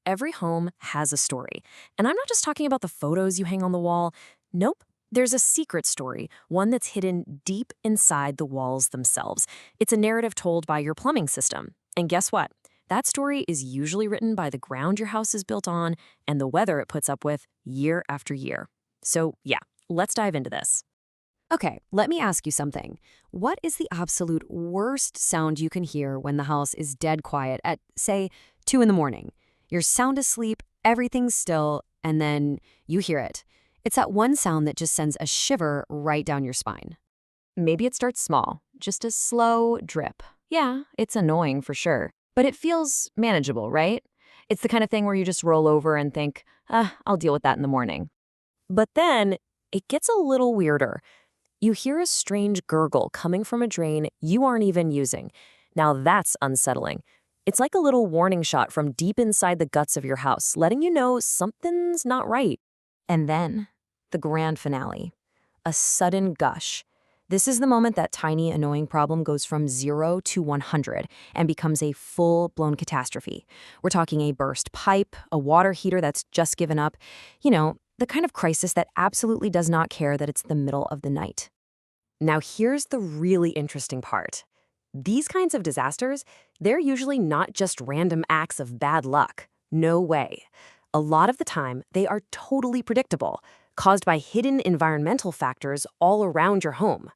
Every home has a story. And I'm not just talking about the photos you hang on the wall. Nope. There's a secret story, one that's hidden deep inside the walls themselves. It's a narrative told by your plumbing system. And guess what? That story is usually written by the ground your house is built on and the weather it puts up with year after year. So, yeah, let's dive into this. Okay, let me ask you something. What is the absolute worst sound you can hear when the house is dead quiet at, say, 2 in the morning? You're sound asleep, everything's still, and then you hear it. It's that one sound that just sends a shiver right down your spine. Maybe it starts small, just a slow drip. Yeah, it's annoying for sure, but it feels manageable, right? It's the kind of thing where you just roll over and think, I'll deal with that in the morning. But then it gets a little weirder. You hear a strange gurgle coming from a drain you aren't even using. Now that's unsettling. It's like a little warning shot from deep inside the guts of your house, letting you know something's not right. And then, the grand finale. A sudden gush. This is the moment that tiny, annoying problem goes from 0 to 100 and becomes a full-blown catastrophe. We're talking a burst pipe, a water heater that's just given up. The kind of crisis that absolutely does not care that it's the middle of the night. Now here's the really interesting part. These kinds of disasters, they're usually not just random acts of bad luck. No way. A lot of the time, they are totally predictable, caused by hidden environmental factors all around your home.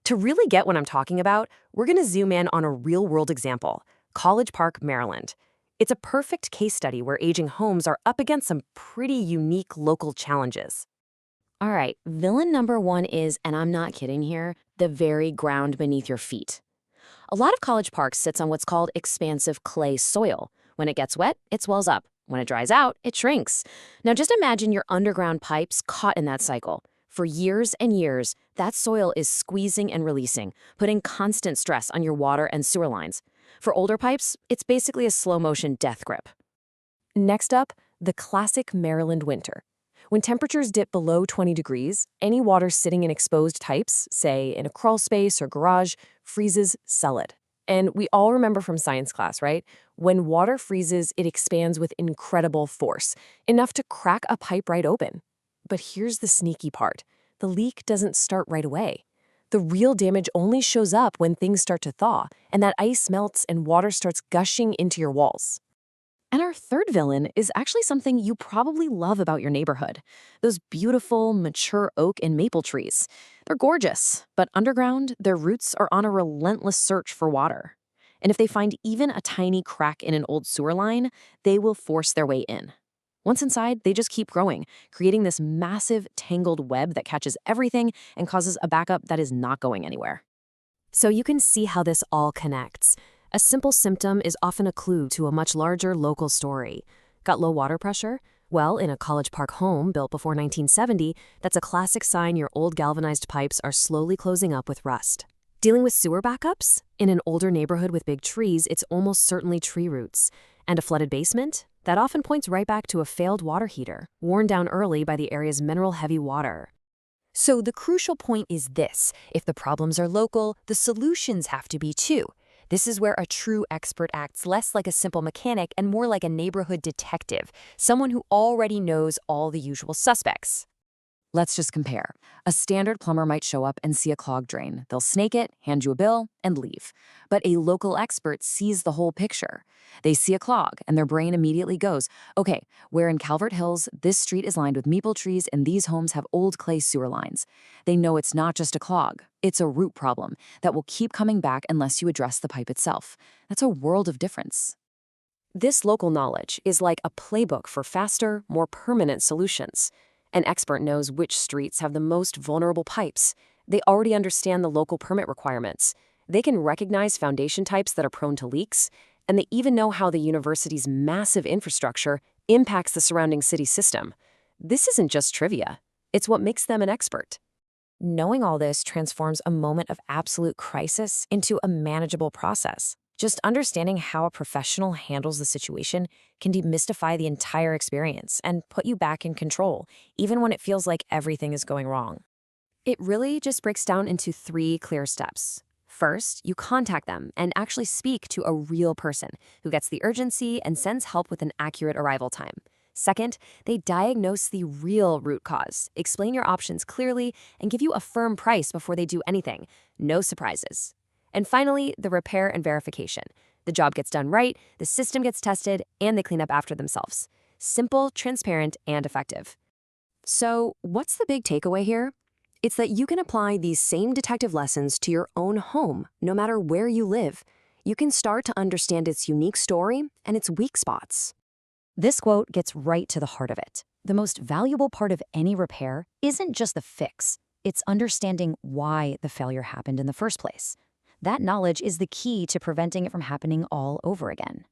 To really get what I'm talking about, we're going to zoom in on a real-world example, College Park, Maryland. It's a perfect case study where aging homes are up against some pretty unique local challenges. All right, villain number one is, and I'm not kidding here, the very ground beneath your feet. A lot of college parks sits on what's called expansive clay soil. When it gets wet, it swells up. When it dries out, it shrinks. Now just imagine your underground pipes caught in that cycle. For years and years, that soil is squeezing and releasing, putting constant stress on your water and sewer lines. For older pipes, it's basically a slow-motion death grip. Next up, the classic Maryland winter. When temperatures dip below 20 degrees, any water sitting in exposed pipes, say in a crawl space or garage, freezes solid. And we all remember from science class, right? When water freezes, it expands with incredible force, enough to crack a pipe right open. But here's the sneaky part. The leak doesn't start right away. The real damage only shows up when things start to thaw, and that ice melts and water starts gushing into your walls. And our third villain is actually something you probably love about your neighborhood. Those beautiful, mature oak and maple trees. They're gorgeous, but underground, their roots are on a relentless search for water. And if they find even a tiny crack in an old sewer line, they will force their way in. Once inside, they just keep growing, creating this massive, tangled web that catches everything and causes a backup that is not going anywhere. So you can see how this all connects. A simple symptom is often a clue to a much larger local story. Got low water pressure? Well, in a College Park home built before 1970, that's a classic sign your old galvanized pipes are slowly closing up with rust. Dealing with sewer backups? In an older neighborhood with big trees, it's almost certainly tree roots. And a flooded basement? That often points right back to a failed water heater, worn down early by the area's mineral-heavy water. So the crucial point is this: if the problems are local, the solutions have to be too. This is where a true expert acts less like a simple mechanic and more like a neighborhood detective, someone who already knows all the usual suspects. Let's just compare. A standard plumber might show up and see a clogged drain. They'll snake it, hand you a bill, and leave. But a local expert sees the whole picture. They see a clog, and their brain immediately goes, okay, where in Calvert Hills, this street is lined with maple trees and these homes have old clay sewer lines. They know it's not just a clog. It's a root problem that will keep coming back unless you address the pipe itself. That's a world of difference. This local knowledge is like a playbook for faster, more permanent solutions. An expert knows which streets have the most vulnerable pipes. They already understand the local permit requirements. They can recognize foundation types that are prone to leaks, and they even know how the university's massive infrastructure impacts the surrounding city system. This isn't just trivia. It's what makes them an expert. Knowing all this transforms a moment of absolute crisis into a manageable process. Just understanding how a professional handles the situation can demystify the entire experience and put you back in control, even when it feels like everything is going wrong. It really just breaks down into 3 clear steps. First, you contact them and actually speak to a real person who gets the urgency and sends help with an accurate arrival time. Second, they diagnose the real root cause, explain your options clearly, and give you a firm price before they do anything. No surprises. And finally, the repair and verification. The job gets done right, the system gets tested, and they clean up after themselves. Simple, transparent, and effective. So, what's the big takeaway here? It's that you can apply these same detective lessons to your own home, no matter where you live. You can start to understand its unique story and its weak spots. This quote gets right to the heart of it. The most valuable part of any repair isn't just the fix. It's understanding why the failure happened in the first place. That knowledge is the key to preventing it from happening all over again.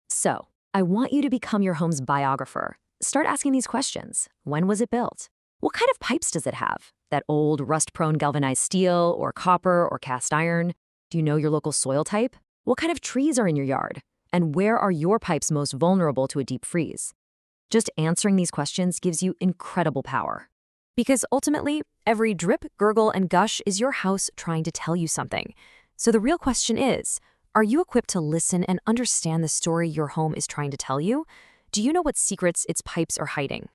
So, I want you to become your home's biographer. Start asking these questions. When was it built? What kind of pipes does it have? That old rust-prone galvanized steel or copper or cast iron? Do you know your local soil type? What kind of trees are in your yard? And where are your pipes most vulnerable to a deep freeze? Just answering these questions gives you incredible power. Because ultimately, every drip, gurgle, and gush is your house trying to tell you something. So the real question is, are you equipped to listen and understand the story your home is trying to tell you? Do you know what secrets its pipes are hiding?